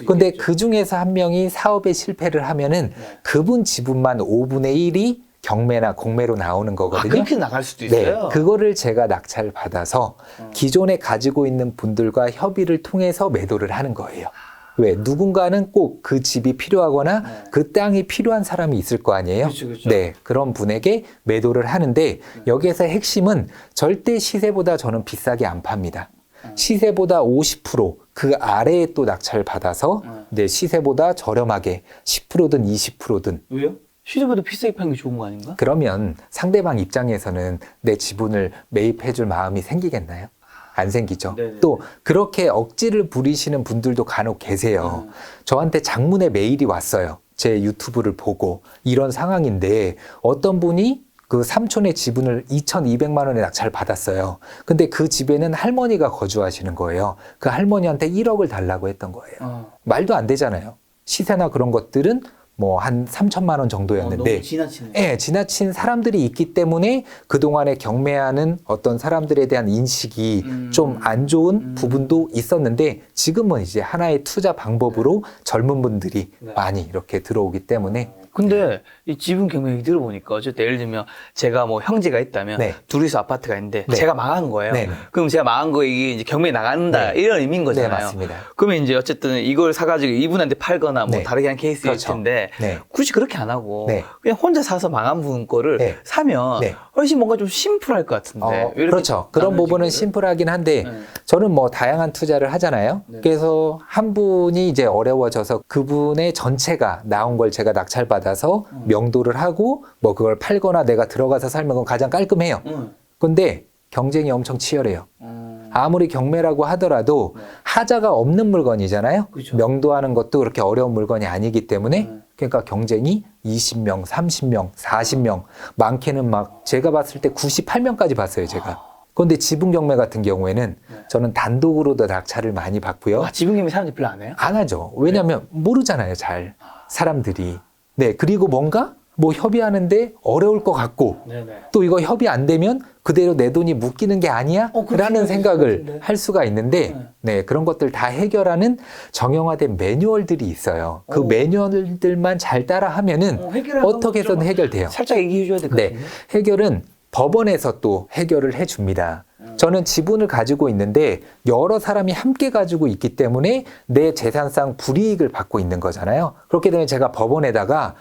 근데 그 중에서 한 명이 사업에 실패를 하면은 그분 지분만 5분의 1이 경매나 공매로 나오는 거거든요. 그렇게 나갈 수도 있어요? 네, 그거를 제가 낙찰 받아서 기존에 가지고 있는 분들과 협의를 통해서 매도를 하는 거예요. 왜? 누군가는 꼭 그 집이 필요하거나 그 땅이 필요한 사람이 있을 거 아니에요? 그렇죠. 네, 그런 분에게 매도를 하는데 여기에서 핵심은 절대 시세보다 저는 비싸게 안 팝니다. 시세보다 50%그 아래에 또 낙찰 받아서 네, 시세보다 저렴하게 10%든 20%든 왜요? 시세보다 비싸게 파는 게 좋은 거 아닌가? 그러면 상대방 입장에서는 내 지분을 매입해줄 마음이 생기겠나요? 안 생기죠. 네네. 또 그렇게 억지를 부리시는 분들도 간혹 계세요. 저한테 장문의 메일이 왔어요. 제 유튜브를 보고 이런 상황인데 어떤 분이 그 삼촌의 지분을 2,200만 원에 낙찰 받았어요. 근데 그 집에는 할머니가 거주하시는 거예요. 그 할머니한테 1억을 달라고 했던 거예요. 말도 안 되잖아요. 시세나 그런 것들은 뭐 한 3천만 원 정도였는데 너무 지나치네. 예, 지나친 사람들이 있기 때문에 그동안에 경매하는 어떤 사람들에 대한 인식이 좀 안 좋은 부분도 있었는데 지금은 이제 하나의 투자 방법으로 젊은 분들이 많이 이렇게 들어오기 때문에 근데 이 지분 경매 얘기 들어보니까 어쨌든 예를 들면 제가 뭐 형제가 있다면 네. 둘이서 아파트가 있는데 네. 제가 망한 거예요. 네. 그럼 제가 망한 거 이게 이제 경매에 나간다 네. 이런 의미인 네, 거잖아요. 맞습니다. 그러면 이제 어쨌든 이걸 사가지고 이분한테 팔거나 뭐 네. 다르게 한 케이스일 그렇죠. 텐데 네. 굳이 그렇게 안 하고 네. 그냥 혼자 사서 망한 분 거를 네. 사면 네. 훨씬 뭔가 좀 심플할 것 같은데. 왜 이렇게 그렇죠. 그런 나눠진 부분은 거를? 심플하긴 한데 네. 저는 뭐 다양한 투자를 하잖아요. 그래서 한 분이 이제 어려워져서 그분의 전체가 나온 걸 제가 낙찰받아서 명도를 하고 뭐 그걸 팔거나 내가 들어가서 살면 그건 가장 깔끔해요. 근데 경쟁이 엄청 치열해요. 아무리 경매라고 하더라도 하자가 없는 물건이잖아요. 그렇죠. 명도하는 것도 그렇게 어려운 물건이 아니기 때문에 그러니까 경쟁이 20명, 30명, 40명 많게는 막 제가 봤을 때 98명까지 봤어요, 제가. 그런데 지분 경매 같은 경우에는 저는 단독으로도 낙찰을 많이 받고요. 지분 경매 사람들이 별로 안 해요? 안 하죠. 왜냐하면 모르잖아요, 잘. 사람들이. 네, 그리고 뭔가 뭐 협의하는데 어려울 것 같고 또 이거 협의 안 되면 그대로 내 돈이 묶이는 게 아니야? 라는 생각을 할 수가 있는데 네, 그런 것들 다 해결하는 정형화된 매뉴얼들이 있어요. 그 매뉴얼들만 잘 따라 하면은 어떻게 해서든 해결돼요. 살짝 얘기해 줘야 될 것 네, 같은데. 해결은 법원에서 또 해결을 해줍니다. 저는 지분을 가지고 있는데 여러 사람이 함께 가지고 있기 때문에 내 재산상 불이익을 받고 있는 거잖아요. 그렇게 되면 제가 법원에다가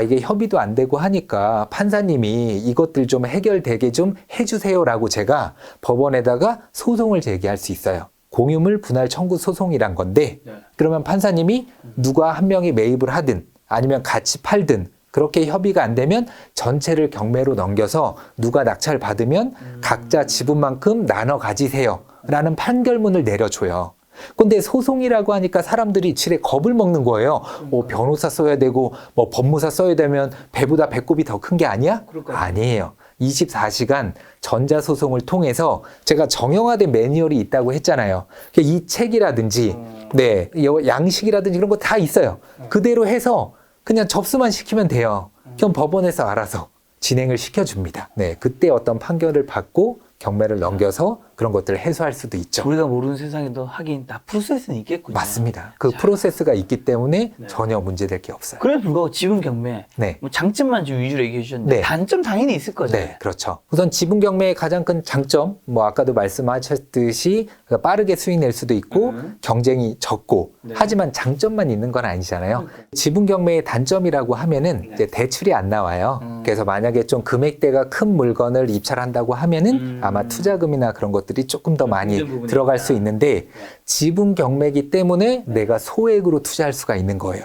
이게 협의도 안 되고 하니까 판사님이 이것들 좀 해결되게 좀 해주세요라고 제가 법원에다가 소송을 제기할 수 있어요. 공유물 분할 청구 소송이란 건데 그러면 판사님이 누가 한 명이 매입을 하든 아니면 같이 팔든 그렇게 협의가 안 되면 전체를 경매로 넘겨서 누가 낙찰 받으면 각자 지분만큼 나눠 가지세요 라는 판결문을 내려줘요. 근데 소송이라고 하니까 사람들이 지레 겁을 먹는 거예요. 뭐 변호사 써야 되고 뭐 법무사 써야 되면 배보다 배꼽이 더 큰 게 아니야? 그럴까요? 아니에요. 24시간 전자소송을 통해서 제가 정형화된 매뉴얼이 있다고 했잖아요. 이 책이라든지 네, 양식이라든지 그런 거 다 있어요. 그대로 해서 그냥 접수만 시키면 돼요. 그럼 법원에서 알아서 진행을 시켜줍니다. 네, 그때 어떤 판결을 받고 경매를 넘겨서 그런 것들을 해소할 수도 있죠. 우리가 모르는 세상에도 하긴 다 프로세스는 있겠군요. 맞습니다. 그 프로세스가 있기 때문에 전혀 문제될 게 없어요. 그래 불구하고 지분 경매 네. 뭐 장점만 지금 위주로 얘기해 주셨는데 네. 단점 당연히 있을 거죠. 네, 그렇죠. 우선 지분 경매의 가장 큰 장점, 뭐 아까도 말씀하셨듯이 빠르게 수익 낼 수도 있고 경쟁이 적고 하지만 장점만 있는 건 아니잖아요. 지분 경매의 단점이라고 하면은 이제 대출이 안 나와요. 그래서 만약에 좀 금액대가 큰 물건을 입찰한다고 하면은 아마 투자금이나 그런 것들이 조금 더 많이 들어갈 수 있는데 지분 경매이기 때문에 내가 소액으로 투자할 수가 있는 거예요.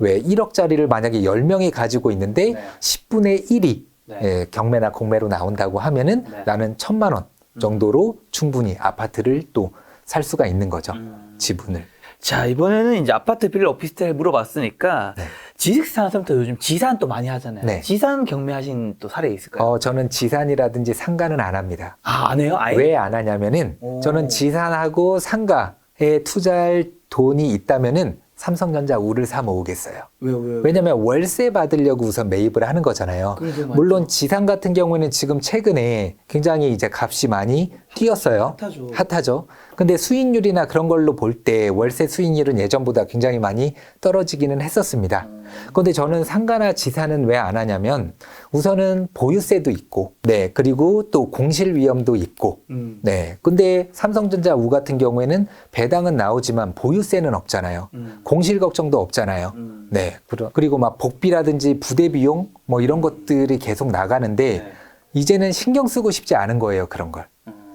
왜 1억짜리를 만약에 10명이 가지고 있는데 10분의 1이 경매나 공매로 나온다고 하면은 나는 1,000만 원 정도로 충분히 아파트를 또 살 수가 있는 거죠. 지분을. 자, 이번에는 이제 아파트, 빌라, 오피스텔 물어봤으니까 네. 지식산업센터 요즘 지산 또 많이 하잖아요. 네. 지산 경매하신 또 사례 있을까요? 저는 지산이라든지 상가는 안 합니다. 아, 안 해요? 아예? 왜 안 하냐면은 저는 지산하고 상가에 투자할 돈이 있다면은 삼성전자 우를 사 모으겠어요. 왜요? 왜냐면 월세 받으려고 우선 매입을 하는 거잖아요. 그러게 맞죠. 물론 지산 같은 경우에는 지금 최근에 굉장히 이제 값이 많이 뛰었어요. 핫하죠. 근데 수익률이나 그런 걸로 볼 때 월세 수익률은 예전보다 굉장히 많이 떨어지기는 했었습니다. 근데 저는 상가나 지산은 왜 안 하냐면 우선은 보유세도 있고, 네, 그리고 또 공실 위험도 있고, 네. 근데 삼성전자 우 같은 경우에는 배당은 나오지만 보유세는 없잖아요. 공실 걱정도 없잖아요. 네. 그리고 막 복비라든지 부대 비용 뭐 이런 것들이 계속 나가는데 이제는 신경 쓰고 싶지 않은 거예요. 그런 걸.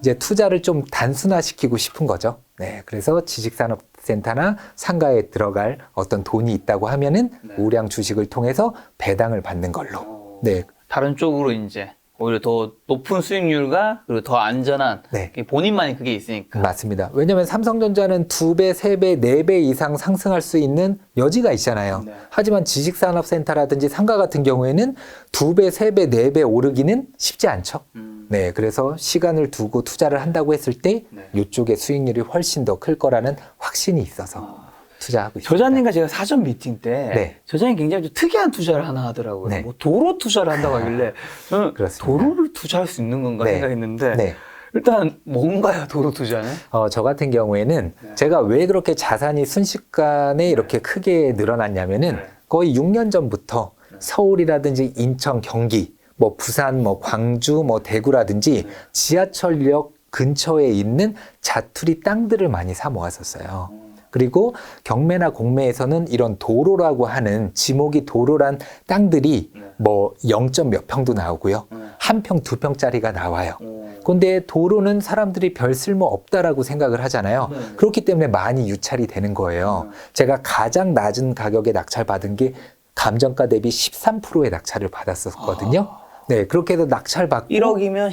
이제 투자를 좀 단순화시키고 싶은 거죠. 네. 그래서 지식산업센터나 상가에 들어갈 어떤 돈이 있다고 하면은 우량 주식을 통해서 배당을 받는 걸로. 네. 다른 쪽으로 이제 오히려 더 높은 수익률과 그리고 더 안전한 네. 본인만이 그게 있으니까. 맞습니다. 왜냐하면 삼성전자는 2배, 3배, 4배 이상 상승할 수 있는 여지가 있잖아요. 네. 하지만 지식산업센터라든지 상가 같은 경우에는 2배, 3배, 4배 오르기는 쉽지 않죠. 네, 그래서 시간을 두고 투자를 한다고 했을 때 이쪽의 수익률이 훨씬 더 클 거라는 확신이 있어서 투자하고 있습니다. 저자님과 제가 사전 미팅 때 네. 저자님 굉장히 좀 특이한 투자를 하나 하더라고요. 네. 뭐 도로 투자를 한다고 하길래 저는 그렇습니다. 도로를 투자할 수 있는 건가 네. 생각했는데 네. 일단 뭔가요, 도로 투자는? 저 같은 경우에는 제가 왜 그렇게 자산이 순식간에 이렇게 크게 늘어났냐면은 거의 6년 전부터 서울이라든지 인천, 경기, 뭐 부산, 뭐 광주, 뭐 대구라든지 지하철역 근처에 있는 자투리 땅들을 많이 사 모았었어요. 그리고 경매나 공매에서는 이런 도로라고 하는 지목이 도로란 땅들이 뭐 0. 몇 평도 나오고요. 1평, 2평짜리가 나와요. 근데 도로는 사람들이 별 쓸모 없다라고 생각을 하잖아요. 그렇기 때문에 많이 유찰이 되는 거예요. 제가 가장 낮은 가격에 낙찰 받은 게 감정가 대비 13%의 낙찰을 받았었거든요. 네, 그렇게 해서 낙찰 받고 1억이면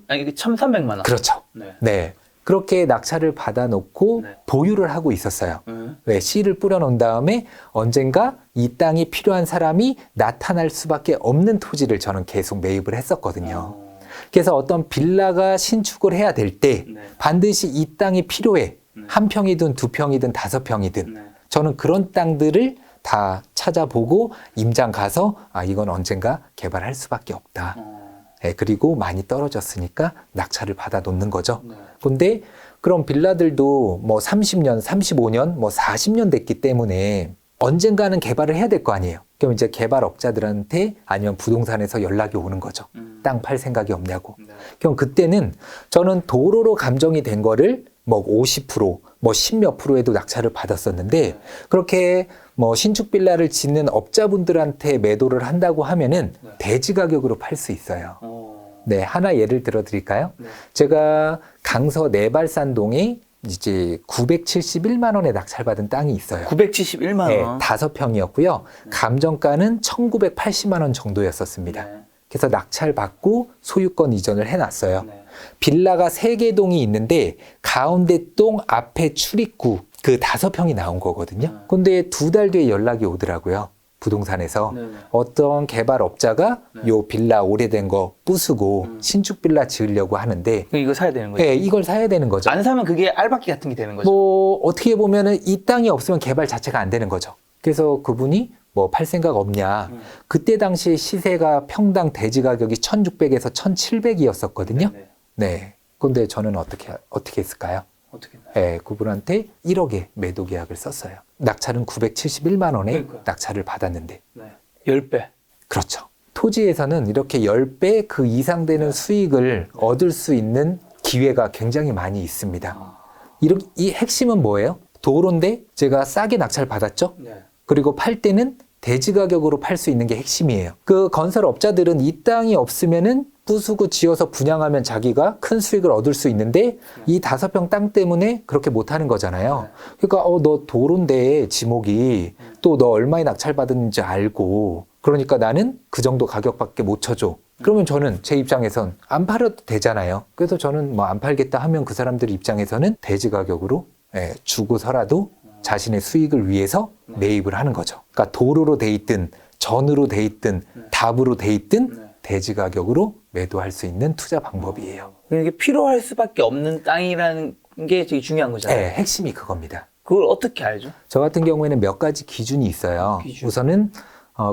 1,300만 원. 그렇죠. 네. 네. 그렇게 낙찰을 받아놓고 보유를 하고 있었어요. 왜 씨를 뿌려놓은 다음에 언젠가 이 땅이 필요한 사람이 나타날 수밖에 없는 토지를 저는 계속 매입을 했었거든요. 그래서 어떤 빌라가 신축을 해야 될 때 반드시 이 땅이 필요해. 1평이든 2평이든 5평이든 저는 그런 땅들을 다 찾아보고 임장 가서 이건 언젠가 개발할 수밖에 없다. 네, 그리고 많이 떨어졌으니까 낙찰을 받아 놓는 거죠. 근데 그런 빌라들도 뭐 30년, 35년, 뭐 40년 됐기 때문에 언젠가는 개발을 해야 될 거 아니에요. 그럼 이제 개발업자들한테 아니면 부동산에서 연락이 오는 거죠. 땅 팔 생각이 없냐고. 그럼 그때는 저는 도로로 감정이 된 거를 뭐 50%, 뭐 10몇 프로에도 낙찰을 받았었는데 그렇게 뭐 신축 빌라를 짓는 업자분들한테 매도를 한다고 하면은 대지 가격으로 팔 수 있어요. 네, 하나 예를 들어 드릴까요? 제가 강서 내발산동에 이제 971만 원에 낙찰받은 땅이 있어요. 971만 네, 원. 5평이었고요. 감정가는 1980만 원 정도였었습니다. 네. 그래서 낙찰받고 소유권 이전을 해놨어요. 네. 빌라가 3개 동이 있는데 가운데 동 앞에 출입구 그 5평이 나온 거거든요. 근데 2달 뒤에 연락이 오더라고요. 부동산에서 네. 어떤 개발업자가 네. 요 빌라 오래된 거 부수고 신축 빌라 지으려고 하는데 그럼 이거 사야 되는 거죠? 네, 이걸 사야 되는 거죠. 안 사면 그게 알박기 같은 게 되는 거죠? 뭐 어떻게 보면은 이 땅이 없으면 개발 자체가 안 되는 거죠. 그래서 그분이 뭐 팔 생각 없냐. 그때 당시에 시세가 평당 대지 가격이 1,600에서 1,700이었었거든요. 네. 네. 근데 저는 어떻게 했을까요? 어떻게 나요? 네, 그분한테 1억에 매도 계약을 썼어요. 낙찰은 971만 원에 그러니까요. 낙찰을 받았는데. 네. 10배. 그렇죠. 토지에서는 이렇게 10배 그 이상 되는 수익을 얻을 수 있는 기회가 굉장히 많이 있습니다. 이 핵심은 뭐예요? 도로인데 제가 싸게 낙찰 받았죠? 네. 그리고 팔 때는 대지 가격으로 팔 수 있는 게 핵심이에요. 그 건설업자들은 이 땅이 없으면은 부수고 지어서 분양하면 자기가 큰 수익을 얻을 수 있는데 이 5평 땅 때문에 그렇게 못하는 거잖아요. 그러니까 너 도로인데 지목이 또 너 얼마에 낙찰 받았는지 알고 그러니까 나는 그 정도 가격밖에 못 쳐줘. 그러면 저는 제 입장에선 안 팔아도 되잖아요. 그래서 저는 뭐 안 팔겠다 하면 그 사람들 입장에서는 대지 가격으로 주고서라도 자신의 수익을 위해서 매입을 하는 거죠. 그러니까 도로로 돼 있든 전으로 돼 있든 답으로 돼 있든 대지 가격으로 매도할 수 있는 투자 방법이에요. 이게 필요할 수밖에 없는 땅이라는 게 되게 중요한 거잖아요. 네, 핵심이 그겁니다. 그걸 어떻게 알죠? 저 같은 경우에는 몇 가지 기준이 있어요. 기준. 우선은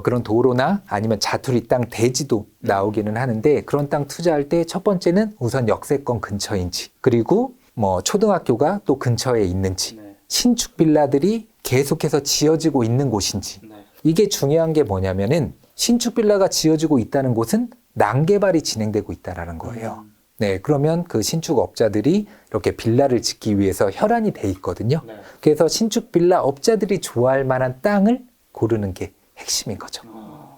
그런 도로나 아니면 자투리 땅 대지도 나오기는 하는데 그런 땅 투자할 때 첫 번째는 우선 역세권 근처인지 그리고 뭐 초등학교가 또 근처에 있는지 신축 빌라들이 계속해서 지어지고 있는 곳인지 이게 중요한 게 뭐냐면은 신축 빌라가 지어지고 있다는 곳은 난개발이 진행되고 있다는 거예요. 네, 그러면 그 신축업자들이 이렇게 빌라를 짓기 위해서 혈안이 돼 있거든요. 그래서 신축 빌라 업자들이 좋아할 만한 땅을 고르는 게 핵심인 거죠.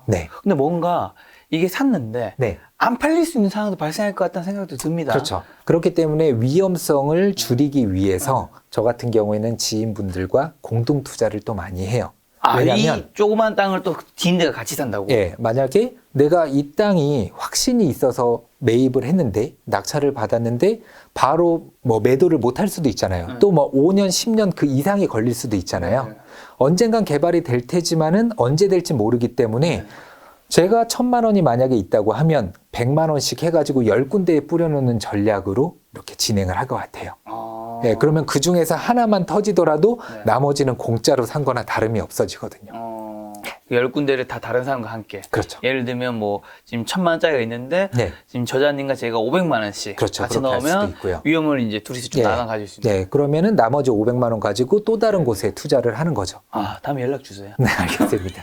네. 근데 뭔가 이게 샀는데 네. 안 팔릴 수 있는 상황도 발생할 것 같다는 생각도 듭니다. 그렇죠. 그렇기 때문에 위험성을 줄이기 위해서 저 같은 경우에는 지인분들과 공동 투자를 또 많이 해요. 왜냐면 이 조그만 땅을 또 지인들과 같이 산다고? 예, 만약에 내가 이 땅이 확신이 있어서 매입을 했는데 낙찰을 받았는데 바로 뭐 매도를 못 할 수도 있잖아요. 또 뭐 5년, 10년 그 이상이 걸릴 수도 있잖아요. 언젠간 개발이 될 테지만은 언제 될지 모르기 때문에 제가 1,000만 원이 만약에 있다고 하면 100만 원씩 해가지고 10군데에 뿌려놓는 전략으로 이렇게 진행을 할 것 같아요. 예, 그러면 그 중에서 하나만 터지더라도 나머지는 공짜로 산 거나 다름이 없어지거든요. 10군데를 다 다른 사람과 함께. 그렇죠. 예를 들면 뭐 지금 1,000만 원짜리가 있는데 네. 지금 저자님과 제가 500만 원씩 그렇죠. 같이 그렇게 할 수도 넣으면 있고요. 위험을 이제 둘이서 좀 네. 나눠 가질 수 있는. 네, 그러면은 나머지 500만 원 가지고 또 다른 곳에 투자를 하는 거죠. 다음에 연락 주세요. 네, 알겠습니다.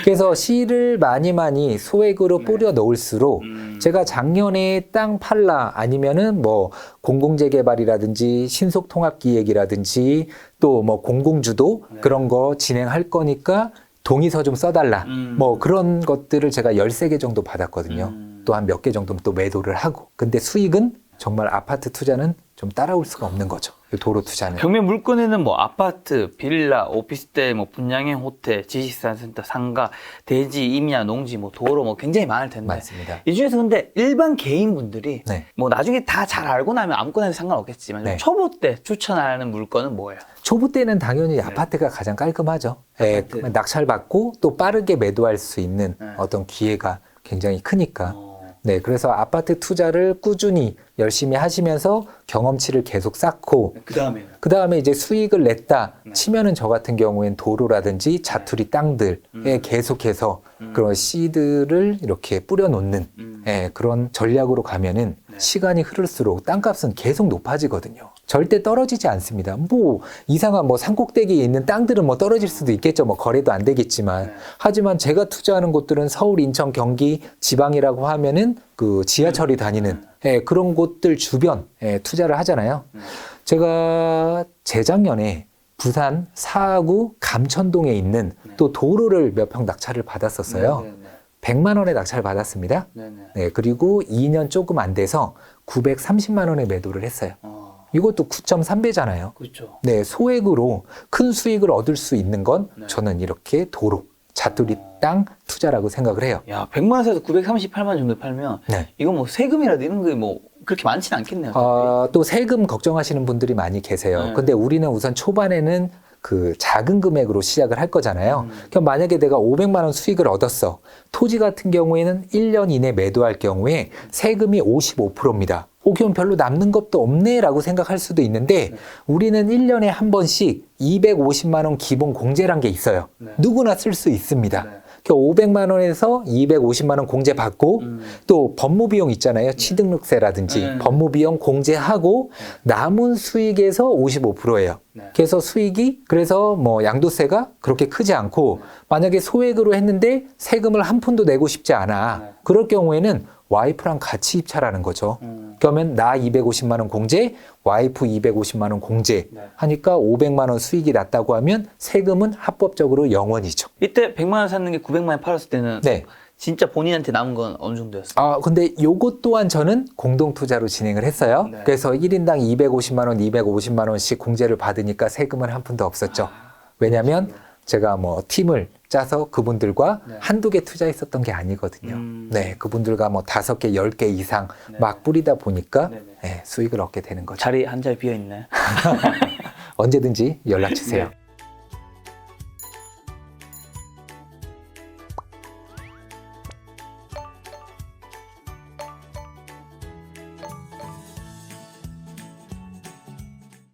그래서 씨를 많이 소액으로 뿌려 놓을수록 제가 작년에 땅 팔라 아니면은 뭐 공공재개발이라든지 신속통합기획이라든지 또 뭐 공공주도 그런 거 진행할 거니까 동의서 좀 써달라. 뭐 그런 것들을 제가 13개 정도 받았거든요. 또 한 몇 개 정도 또 매도를 하고. 근데 수익은 정말 아파트 투자는 좀 따라올 수가 없는 거죠. 도로 투자는. 경매 물건에는 뭐 아파트, 빌라, 오피스텔, 뭐 분양형 호텔, 지식산센터, 상가, 대지, 임야, 농지, 뭐 도로 뭐 굉장히 많을 텐데. 맞습니다. 이 중에서 근데 일반 개인분들이 네. 뭐 나중에 다 잘 알고 나면 아무거나 해도 상관없겠지만 네. 초보 때 추천하는 물건은 뭐예요? 초보 때는 당연히 아파트가 가장 깔끔하죠. 예, 아파트. 낙찰받고 또 빠르게 매도할 수 있는 네. 어떤 기회가 굉장히 크니까. 네, 그래서 아파트 투자를 꾸준히 열심히 하시면서 경험치를 계속 쌓고 그 다음에는? 그 다음에 이제 수익을 냈다 치면은 저 같은 경우엔 도로라든지 자투리 땅들에 계속해서 그런 씨들을 이렇게 뿌려놓는 예, 그런 전략으로 가면은 시간이 흐를수록 땅값은 계속 높아지거든요. 절대 떨어지지 않습니다. 뭐 이상한 뭐 산꼭대기에 있는 땅들은 뭐 떨어질 수도 있겠죠. 뭐 거래도 안 되겠지만 하지만 제가 투자하는 곳들은 서울, 인천, 경기, 지방이라고 하면은 그 지하철이 다니는 예, 그런 곳들 주변 투자를 하잖아요. 제가 재작년에 부산 사하구 감천동에 있는 또 도로를 몇 평 낙찰을 받았었어요. 100만 원에 낙찰 받았습니다. 네, 그리고 2년 조금 안 돼서 930만 원에 매도를 했어요. 이것도 9.3배잖아요. 그렇죠. 네, 소액으로 큰 수익을 얻을 수 있는 건 네. 저는 이렇게 도로, 자투리 땅 투자라고 생각을 해요. 야, 100만 원에서 938만 정도 팔면 네. 이건 뭐 세금이라도 이런 게 뭐 그렇게 많지는 않겠네요. 또 세금 걱정하시는 분들이 많이 계세요. 네. 근데 우리는 우선 초반에는 그 작은 금액으로 시작을 할 거잖아요. 그럼 만약에 내가 500만 원 수익을 얻었어. 토지 같은 경우에는 1년 이내 매도할 경우에 세금이 55%입니다. 그럼 별로 남는 것도 없네라고 생각할 수도 있는데 우리는 1년에 한 번씩 250만 원 기본 공제란 게 있어요. 네. 누구나 쓸 수 있습니다. 네. 500만 원에서 250만 원 공제 받고 또 법무비용 있잖아요. 취등록세라든지 법무비용 공제하고 남은 수익에서 55%예요. 네. 그래서 수익이 그래서 뭐 양도세가 그렇게 크지 않고 만약에 소액으로 했는데 세금을 한 푼도 내고 싶지 않아. 네. 그럴 경우에는 와이프랑 같이 입찰하는 거죠. 그러면 나 250만 원 공제, 와이프 250만 원 공제 네. 하니까 500만 원 수익이 났다고 하면 세금은 합법적으로 0원이죠. 이때 100만 원 샀는 게 900만 원 팔았을 때는 네. 진짜 본인한테 남은 건 어느 정도였어요? 근데 요것 또한 저는 공동 투자로 진행을 했어요. 네. 그래서 1인당 250만 원, 250만 원씩 공제를 받으니까 세금은 한 푼도 없었죠. 왜냐면 제가 뭐 팀을 짜서 그분들과 네. 한두 개 투자했었던 게 아니거든요. 네, 그분들과 뭐 5개, 10개 이상 네. 막 뿌리다 보니까 네네. 네, 수익을 얻게 되는 거죠. 자리 한 자리 비어 있네. 언제든지 연락 주세요. 네.